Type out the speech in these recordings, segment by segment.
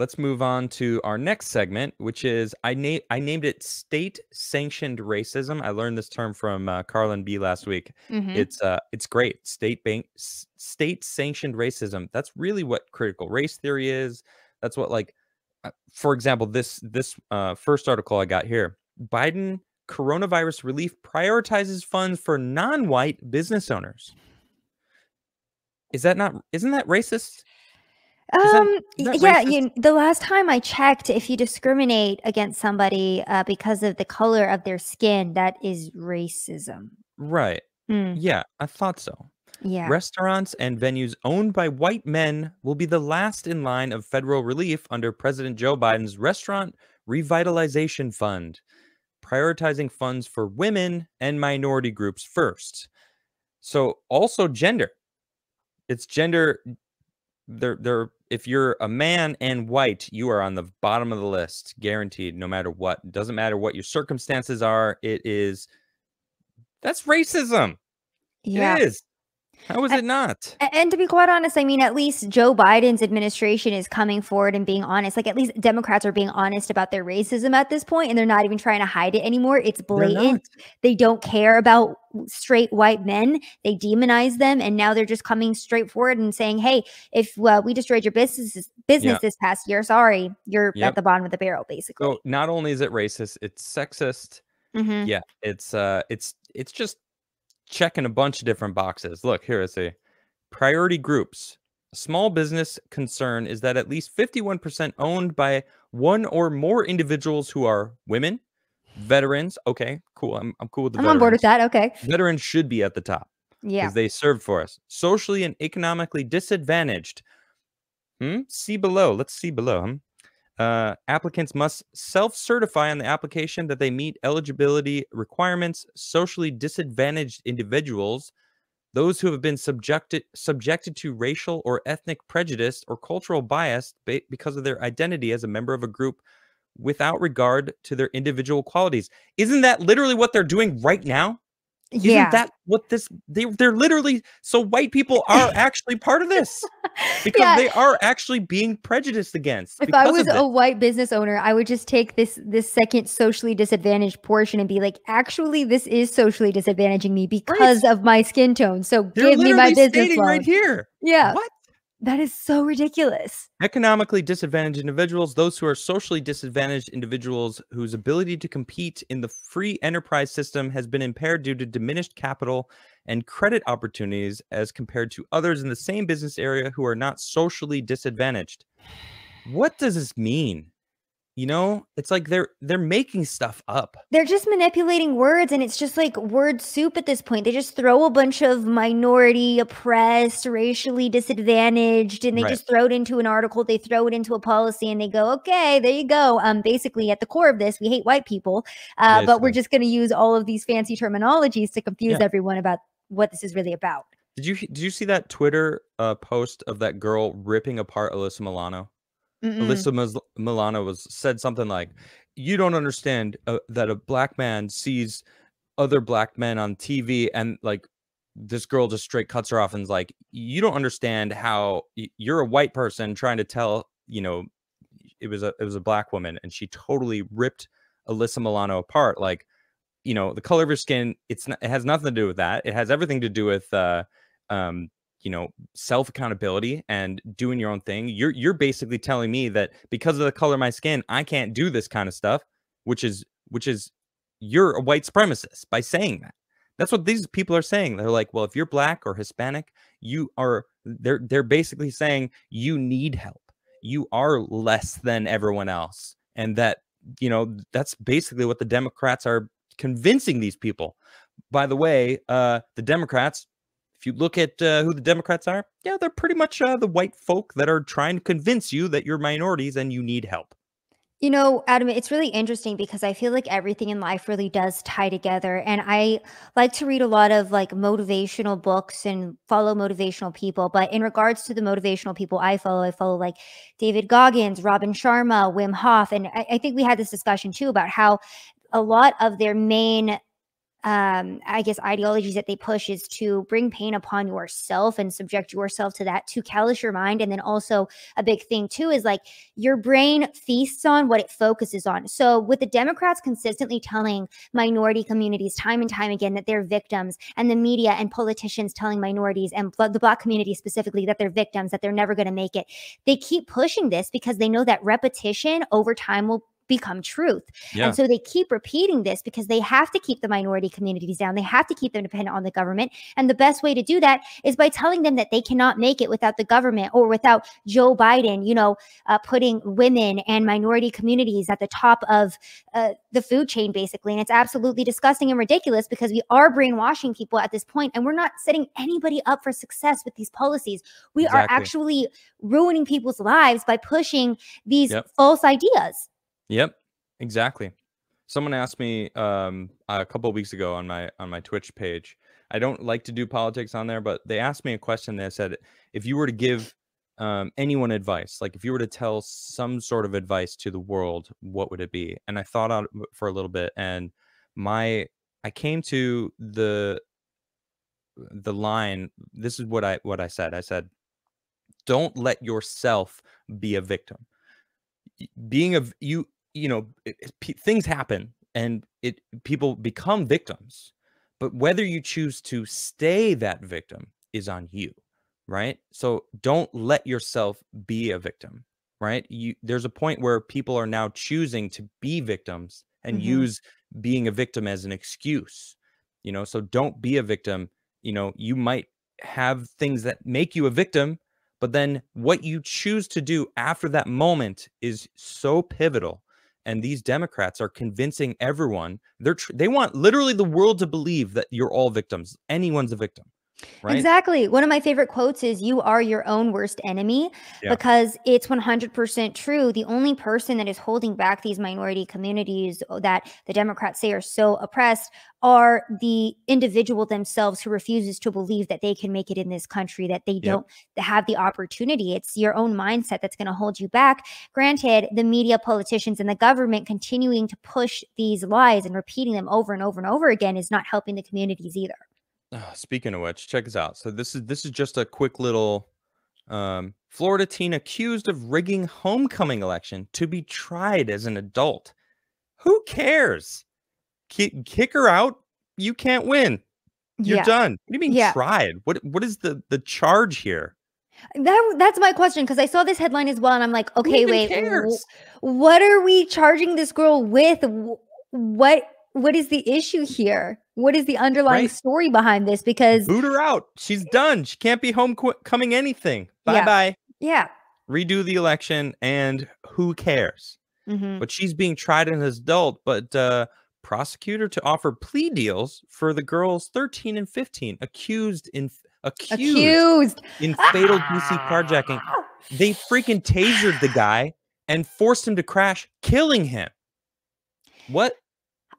let's move on to our next segment, which is I named it state-sanctioned racism. I learned this term from Carlin B last week. It's great. State-sanctioned racism. That's really what critical race theory is. That's what, like, for example, this first article I got here. Biden coronavirus relief prioritizes funds for non-white business owners. Isn't that racist? Yeah, the last time I checked, if you discriminate against somebody because of the color of their skin, that is racism. Right. Yeah, I thought so. Yeah. Restaurants and venues owned by white men will be the last in line of federal relief under President Joe Biden's Restaurant Revitalization Fund, prioritizing funds for women and minority groups first. So also gender. It's gender. If you're a man and white, you are on the bottom of the list, guaranteed, no matter what. It doesn't matter what your circumstances are. That's racism. Yeah. It is. How is it not? And to be quite honest, I mean, at least Joe Biden's administration is coming forward and being honest. Like, at least Democrats are being honest about their racism at this point, and they're not even trying to hide it anymore. It's blatant. They don't care about straight white men. They demonize them, and now they're just coming straight forward and saying, hey, if we destroyed your business this past year, sorry, you're at the bottom of the barrel, basically. So not only is it racist, it's sexist. Yeah, it's just checking a bunch of different boxes. Look, here is a priority groups. A small business concern is that at least 51% owned by one or more individuals who are women, veterans. Okay, cool. I'm cool with the veterans. I'm on board with that. Okay. Veterans should be at the top. Yeah. Because they served for us. Socially and economically disadvantaged. See below. Let's see below. Applicants must self-certify on the application that they meet eligibility requirements. Socially disadvantaged individuals, those who have been subjected to racial or ethnic prejudice or cultural bias because of their identity as a member of a group without regard to their individual qualities. Isn't that literally what they're doing right now? Isn't that what they're literally, so white people are actually part of this because they are actually being prejudiced against. If I was a white business owner, I would just take this second socially disadvantaged portion and be like, actually, this is socially disadvantaging me because of my skin tone. So give me my business loan. Right here. Yeah. What? That is so ridiculous. Economically disadvantaged individuals, those who are socially disadvantaged individuals whose ability to compete in the free enterprise system has been impaired due to diminished capital and credit opportunities as compared to others in the same business area who are not socially disadvantaged. What does this mean? You know, it's like they're making stuff up. They're just manipulating words, and it's just like word soup at this point. They just throw a bunch of minority, oppressed, racially disadvantaged, and they just throw it into an article. They throw it into a policy, and they go, okay, there you go. Basically, at the core of this, we hate white people, but we're just going to use all of these fancy terminologies to confuse everyone about what this is really about. Did you see that Twitter post of that girl ripping apart Alyssa Milano? Alyssa Milano said something like, you don't understand that a black man sees other black men on TV, and like this girl just straight cuts her off and is like, you don't understand how you're a white person trying to tell, you know, it was a black woman, and she totally ripped Alyssa Milano apart. Like, you know, the color of your skin, it has nothing to do with that. It has everything to do with you know, self-accountability and doing your own thing. You're basically telling me that because of the color of my skin, I can't do this kind of stuff, which is you're a white supremacist by saying that. That's what these people are saying. They're like, well, if you're black or Hispanic, they're basically saying you need help. You are less than everyone else. And that, you know, that's basically what the Democrats are convincing these people. By the way, the Democrats, if you look at who the Democrats are, yeah, they're pretty much the white folk that are trying to convince you that you're minorities and you need help. You know, Adam, it's really interesting because I feel like everything in life really does tie together. And I like to read a lot of like motivational books and follow motivational people. But in regards to the motivational people I follow like David Goggins, Robin Sharma, Wim Hof. And I think we had this discussion too about how a lot of their main I guess ideologies that they push is to bring pain upon yourself and subject yourself to that, to callous your mind. And then also a big thing too is like your brain feasts on what it focuses on. So with the Democrats consistently telling minority communities time and time again that they're victims, and the media and politicians telling minorities and the Black community specifically that they're victims, that they're never going to make it, they keep pushing this because they know that repetition over time will become truth. Yeah. And so they keep repeating this because they have to keep the minority communities down. They have to keep them dependent on the government. And the best way to do that is by telling them that they cannot make it without the government or without Joe Biden, putting women and minority communities at the top of the food chain, basically. And it's absolutely disgusting and ridiculous because we are brainwashing people at this point, and we're not setting anybody up for success with these policies. We are actually ruining people's lives by pushing these false ideas. Yep, exactly. Someone asked me a couple of weeks ago on my Twitch page. I don't like to do politics on there, but they asked me a question. They said, if you were to give anyone advice, like if you were to tell some sort of advice to the world, what would it be? And I thought out for a little bit, and I came to the line. This is what I said. I said, don't let yourself be a victim. Things happen and people become victims, but whether you choose to stay that victim is on you, right? So don't let yourself be a victim, right? There's a point where people are now choosing to be victims and use being a victim as an excuse, so don't be a victim. You might have things that make you a victim, but then what you choose to do after that moment is so pivotal. And these Democrats are convincing everyone. They want literally the world to believe that you're all victims. Anyone's a victim, right? Exactly. One of my favorite quotes is, "You are your own worst enemy," because it's 100% true. The only person that is holding back these minority communities that the Democrats say are so oppressed are the individual themselves who refuses to believe that they can make it in this country, that they don't have the opportunity. It's your own mindset that's going to hold you back. Granted, the media, politicians, and the government continuing to push these lies and repeating them over and over and over again is not helping the communities either. Speaking of which, check this out. So this is just a quick little Florida teen accused of rigging homecoming election to be tried as an adult. Who cares? Kick her out. You can't win. You're done. What do you mean tried? What is the charge here? That's my question, because I saw this headline as well, and I'm like, okay, wait, what are we charging this girl with? What is the issue here? What is the underlying story behind this? Because boot her out. She's done. She can't be homecoming anything. Bye-bye. Yeah. Redo the election, and who cares? But she's being tried as an adult, but prosecutor to offer plea deals for the girls 13 and 15 accused in fatal DC carjacking. They freaking tasered the guy and forced him to crash, killing him. What?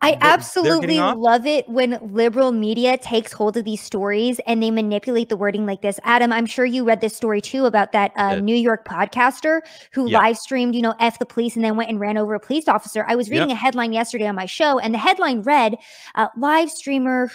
I absolutely love it when liberal media takes hold of these stories and they manipulate the wording like this. Adam, I'm sure you read this story too about that New York podcaster who live streamed, F the police, and then went and ran over a police officer. I was reading a headline yesterday on my show, and the headline read, live streamer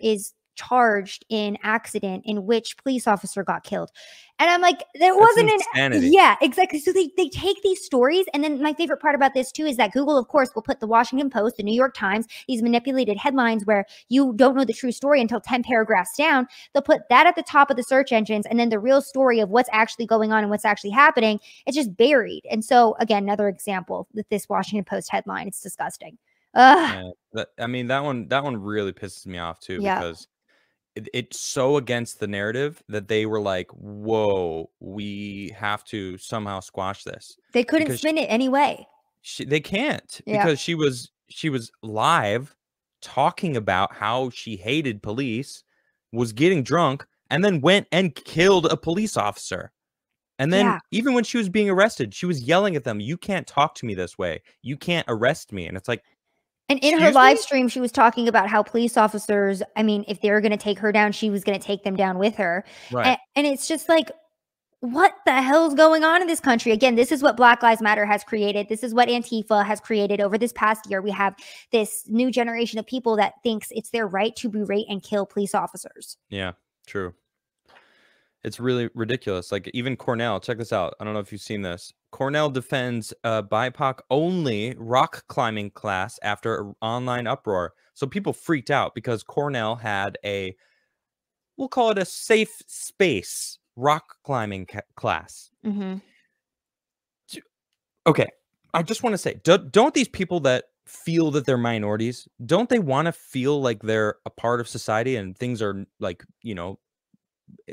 is charged in accident in which police officer got killed. And I'm like, there wasn't insanity. Yeah, exactly. So they take these stories. And then my favorite part about this too is that Google, of course, will put the Washington Post, the New York Times, these manipulated headlines where you don't know the true story until 10 paragraphs down. They'll put that at the top of the search engines, and then the real story of what's actually going on and what's actually happening, it's just buried. And so again, another example with this Washington Post headline. It's disgusting. Yeah, that one really pisses me off too, because it's so against the narrative that they were like, whoa, we have to somehow squash this. They couldn't spin it anyway. They can't, because she was live talking about how she hated police, was getting drunk, and then went and killed a police officer. And then even when she was being arrested, she was yelling at them, "You can't talk to me this way. You can't arrest me." And it's like, and in her live stream, she was talking about how police officers, I mean, if they were going to take her down, she was going to take them down with her. Right. And it's just like, what the hell's going on in this country? Again, this is what Black Lives Matter has created. This is what Antifa has created over this past year. We have this new generation of people that thinks it's their right to berate and kill police officers. Yeah, true. It's really ridiculous. Like even Cornell, check this out. I don't know if you've seen this. Cornell defends a BIPOC only rock climbing class after an online uproar. So people freaked out because Cornell had we'll call it a safe space rock climbing class. Okay, I just want to say, don't these people that feel that they're minorities, don't they want to feel like they're a part of society and things are like, you know,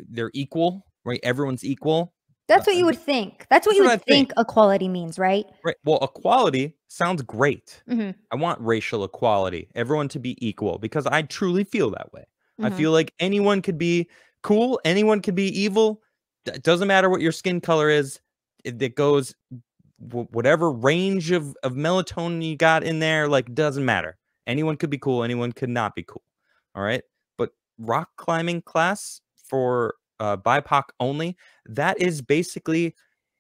they're equal, right? Everyone's equal. That's what you would think. That's what you would think equality means, right? Right. Well, equality sounds great. I want racial equality, everyone to be equal, because I truly feel that way. I feel like anyone could be cool, anyone could be evil. It doesn't matter what your skin color is. It goes whatever range of melatonin you got in there, like, doesn't matter. Anyone could be cool, anyone could not be cool. All right. But rock climbing class for BIPOC only, that is basically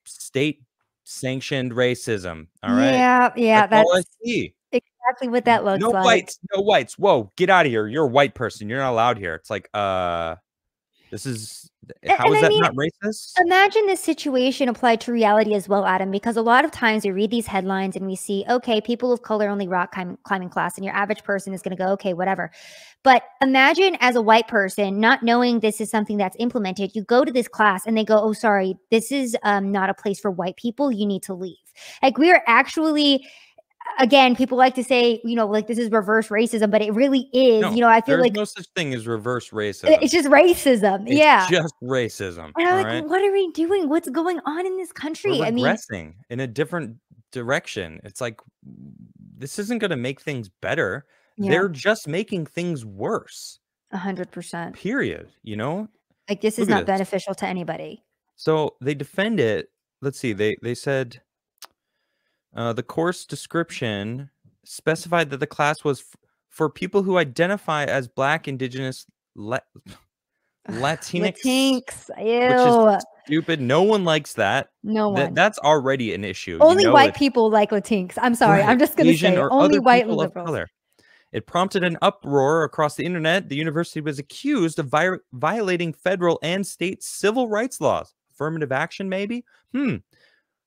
state sanctioned racism. All right. Yeah, that's all I see. Exactly what that looks like. No whites. Whoa, get out of here. You're a white person. You're not allowed here. It's like, this is, how is that not racist? Imagine this situation applied to reality as well, Adam, because a lot of times we read these headlines and we see, okay, people of color only rock climbing class, and your average person is going to go, okay, whatever. But imagine as a white person, not knowing this is something that's implemented, you go to this class and they go, oh, sorry, this is not a place for white people. You need to leave. Like, we are actually... Again, people like to say, you know, like, this is reverse racism, but it really is. No, you know, I feel like there's no such thing as reverse racism. It's just racism. It's just racism. And I'm like, what are we doing? What's going on in this country? We're regressing in a different direction. It's like, this isn't going to make things better. Yeah. They're just making things worse. 100%. Period. You know, like, this is not beneficial to anybody. So they defend it. Let's see. They said. The course description specified that the class was for people who identify as Black, Indigenous, Latinx, which is stupid. No one likes that. No one. That's already an issue. Only white people like Latinx. I'm sorry. Right. I'm just going to say only white liberals. Color. It prompted an uproar across the internet. The university was accused of violating federal and state civil rights laws. Affirmative action, maybe?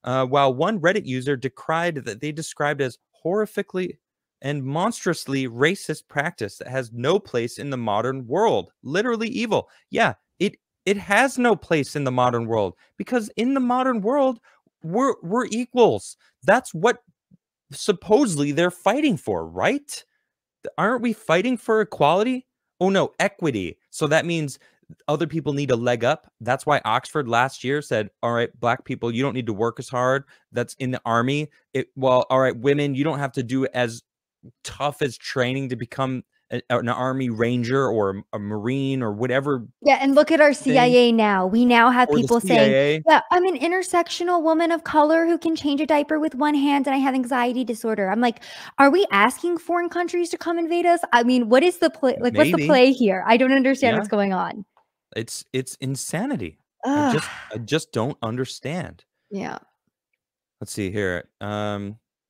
While one Reddit user decried that they described as horrifically and monstrously racist practice that has no place in the modern world. Literally evil. Yeah, it has no place in the modern world, because in the modern world, we're equals. That's what supposedly they're fighting for, right? Aren't we fighting for equality? Oh no, equity. So that means other people need a leg up. That's why Oxford last year said, all right, Black people, you don't need to work as hard. That's in the army. All right, women, you don't have to do as tough as training to become an army ranger or a Marine or whatever. Yeah, and look at our CIA now. We now have people saying, yeah, I'm an intersectional woman of color who can change a diaper with one hand and I have anxiety disorder. I'm like, are we asking foreign countries to come invade us? I mean, what is the play? Like, what's the play here? I don't understand what's going on. It's insanity. I just don't understand. Yeah. Let's see here.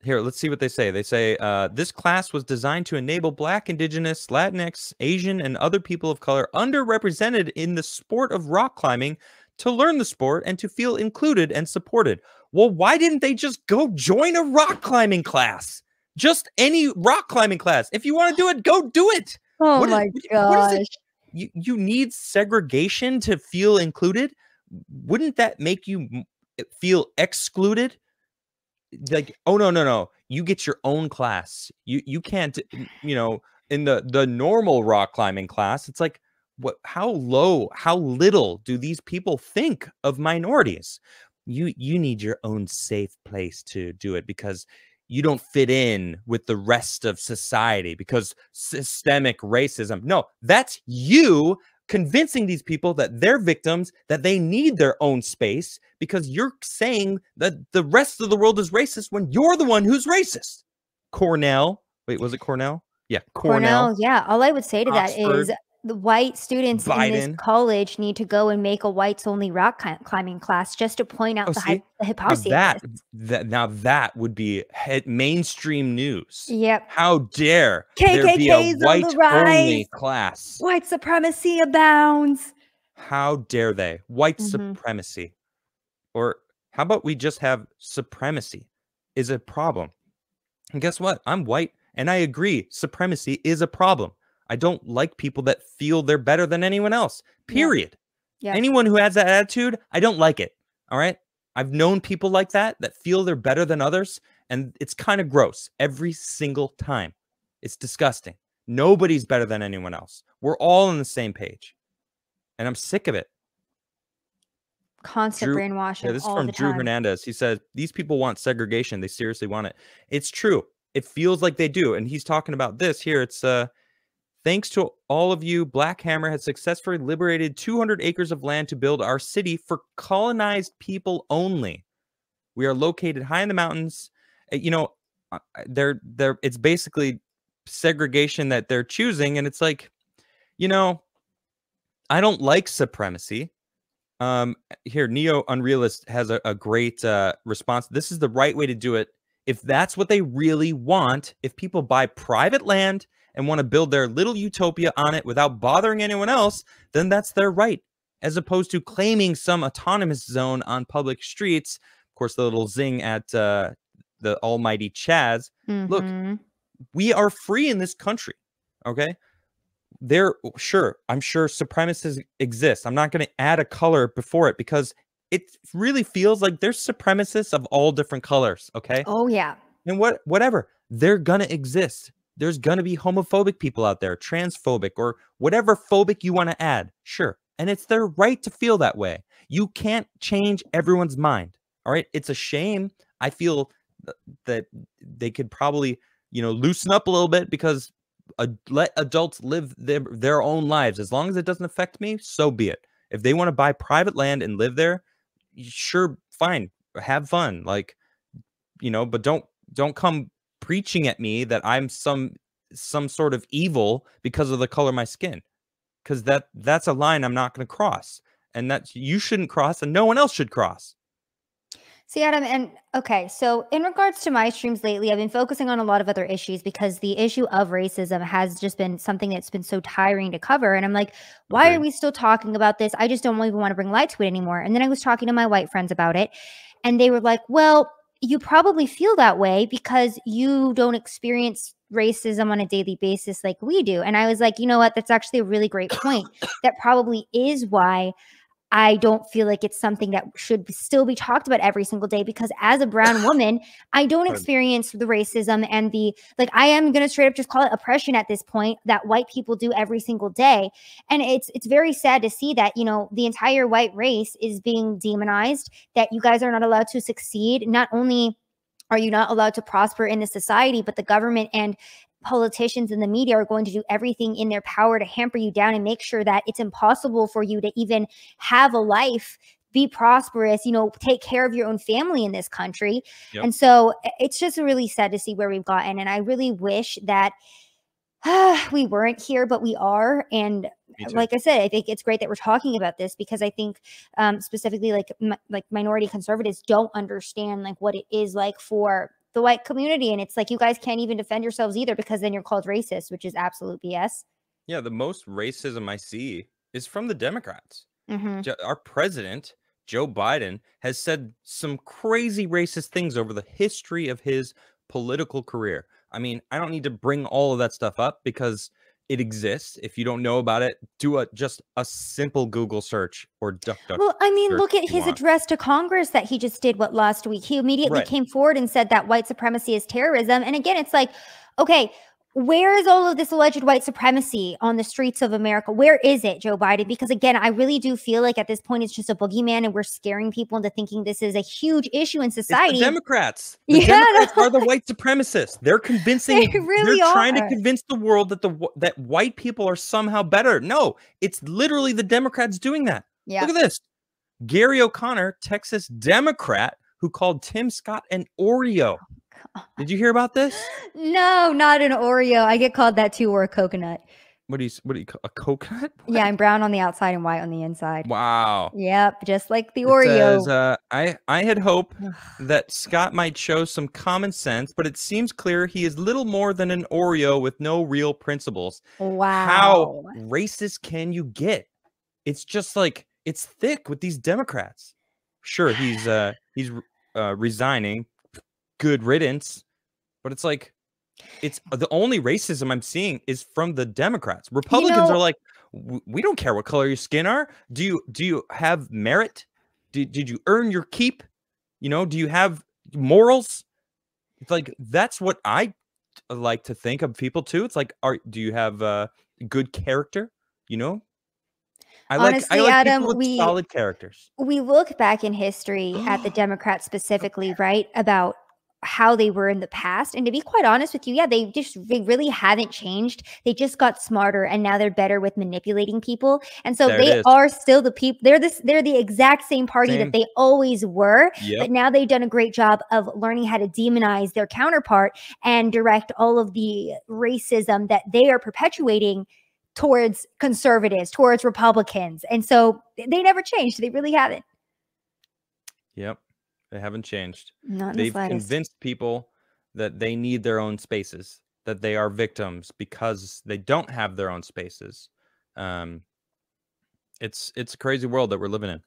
Here, let's see what they say. They say, this class was designed to enable Black, Indigenous, Latinx, Asian, and other people of color underrepresented in the sport of rock climbing to learn the sport and to feel included and supported. Well, why didn't they just go join a rock climbing class? Just any rock climbing class. If you want to do it, go do it. Oh my gosh. You need segregation to feel included? Wouldn't that make you feel excluded? Like, oh no, you get your own class. You can't, you know, in the normal rock climbing class. It's like, what? How little do these people think of minorities? You need your own safe place to do it, because you don't fit in with the rest of society because systemic racism. No, that's you convincing these people that they're victims, that they need their own space, because you're saying that the rest of the world is racist when you're the one who's racist. Cornell. Wait, was it Cornell? Yeah, Cornell. Yeah. All I would say to Oxford. That is the white students in this college need to go and make a whites-only rock climbing class just to point out the hypocrisy of this. Now that would be mainstream news. Yep. How dare there be a white-only class? White supremacy abounds. How dare they? White supremacy. Or how about we just have supremacy is a problem? And guess what? I'm white, and I agree. Supremacy is a problem. I don't like people that feel they're better than anyone else, period. Yeah. Anyone who has that attitude, I don't like it, all right? I've known people like that feel they're better than others, and it's kind of gross every single time. It's disgusting. Nobody's better than anyone else. We're all on the same page, and I'm sick of it. Constant brainwashing. Yeah, this is from Drew Hernandez. He said, these people want segregation. They seriously want it. It's true. It feels like they do. And he's talking about this here. It's thanks to all of you, Black Hammer has successfully liberated 200 acres of land to build our city for colonized people only. We are located high in the mountains. You know, it's basically segregation that they're choosing. And it's like, you know, I don't like supremacy. Here, Neo Unrealist has a great response. This is the right way to do it. If that's what they really want, if people buy private land and want to build their little utopia on it without bothering anyone else, then that's their right, as opposed to claiming some autonomous zone on public streets. Of course, the little zing at the almighty Chaz. Look, we are free in this country, okay? I'm sure supremacists exist. I'm not going to add a color before it because it really feels like there's supremacists of all different colors, okay? Oh, yeah. And whatever, they're going to exist. There's going to be homophobic people out there, transphobic, or whatever phobic you want to add. Sure. And it's their right to feel that way. You can't change everyone's mind, all right? It's a shame. I feel that they could probably, you know, loosen up a little bit because let adults live their own lives. As long as it doesn't affect me, so be it. If they want to buy private land and live there, sure, fine, have fun, like, you know, but don't come preaching at me that I'm some sort of evil because of the color of my skin, because that's a line I'm not going to cross, and that you shouldn't cross, and no one else should cross. See, Adam, and okay, so in regards to my streams lately, I've been focusing on a lot of other issues because the issue of racism has just been something that's been so tiring to cover. And I'm like, why are we still talking about this? I just don't even want to bring light to it anymore. And then I was talking to my white friends about it, and they were like, well, you probably feel that way because you don't experience racism on a daily basis like we do. And I was like, you know what? That's actually a really great point. That probably is why I don't feel like it's something that should still be talked about every single day, because as a brown woman, I don't experience the racism and I am going to straight up just call it oppression at this point that white people do every single day. And it's very sad to see that, you know, the entire white race is being demonized, that you guys are not allowed to succeed. Not only are you not allowed to prosper in the society, but the government and politicians and the media are going to do everything in their power to hamper you down and make sure that it's impossible for you to even have a life, be prosperous, you know, take care of your own family in this country. Yep. And so it's just really sad to see where we've gotten. And I really wish that we weren't here, but we are. And like I said, I think it's great that we're talking about this because I think specifically like minority conservatives don't understand like what it is like for the white community. And it's like, you guys can't even defend yourselves either because then you're called racist, which is absolute BS. Yeah, the most racism I see is from the Democrats. Our president, Joe Biden, has said some crazy racist things over the history of his political career. I mean, I don't need to bring all of that stuff up because it exists. If you don't know about it, do just a simple Google search or DuckDuck. Well, I mean, look at his address to Congress that he just did last week. He immediately came forward and said that white supremacy is terrorism. And again, it's like, okay, where is all of this alleged white supremacy on the streets of America? Where is it, Joe Biden? Because again, I really do feel like at this point, it's just a boogeyman and we're scaring people into thinking this is a huge issue in society. It's the Democrats. The Democrats are the white supremacists. They're convincing, they're trying to convince the world that that white people are somehow better. No, it's literally the Democrats doing that. Yeah. Look at this. Gary O'Connor, Texas Democrat, who called Tim Scott an Oreo. Did you hear about this? No, not an Oreo. I get called that too, or a coconut. what do you call a coconut? Yeah, What? I'm brown on the outside and white on the inside. Wow. Yep, just like the It says, Oreo. I had hope Ugh. that Scott might show some common sense, but it seems clear he is little more than an Oreo with no real principles. How Wow. racist can you get? It's just like it's thick with these Democrats. Sure, he's resigning. Good riddance. But it's like it's the only racism I'm seeing is from the Democrats. You Republicans are know, like, we don't care what color your skin are. Do you have merit? Did you earn your keep? You know, do you have morals? It's like that's what I like to think of people too. It's like, do you have good character? You know, I honestly, like people Adam, with solid characters. we look back in history at the Democrats specifically, right, about how they were in the past. And to be quite honest with you, yeah, they really haven't changed. They just got smarter and now they're better with manipulating people. And so There it they is. are still the people. They're the exact same party that they always were. Yep. But now they've done a great job of learning how to demonize their counterpart and direct all of the racism that they are perpetuating towards conservatives, towards Republicans. And so they never changed. They really haven't. Yep. They haven't changed. Not in the They've slightest. convinced people that they need their own spaces, that they are victims because they don't have their own spaces. It's a crazy world that we're living in.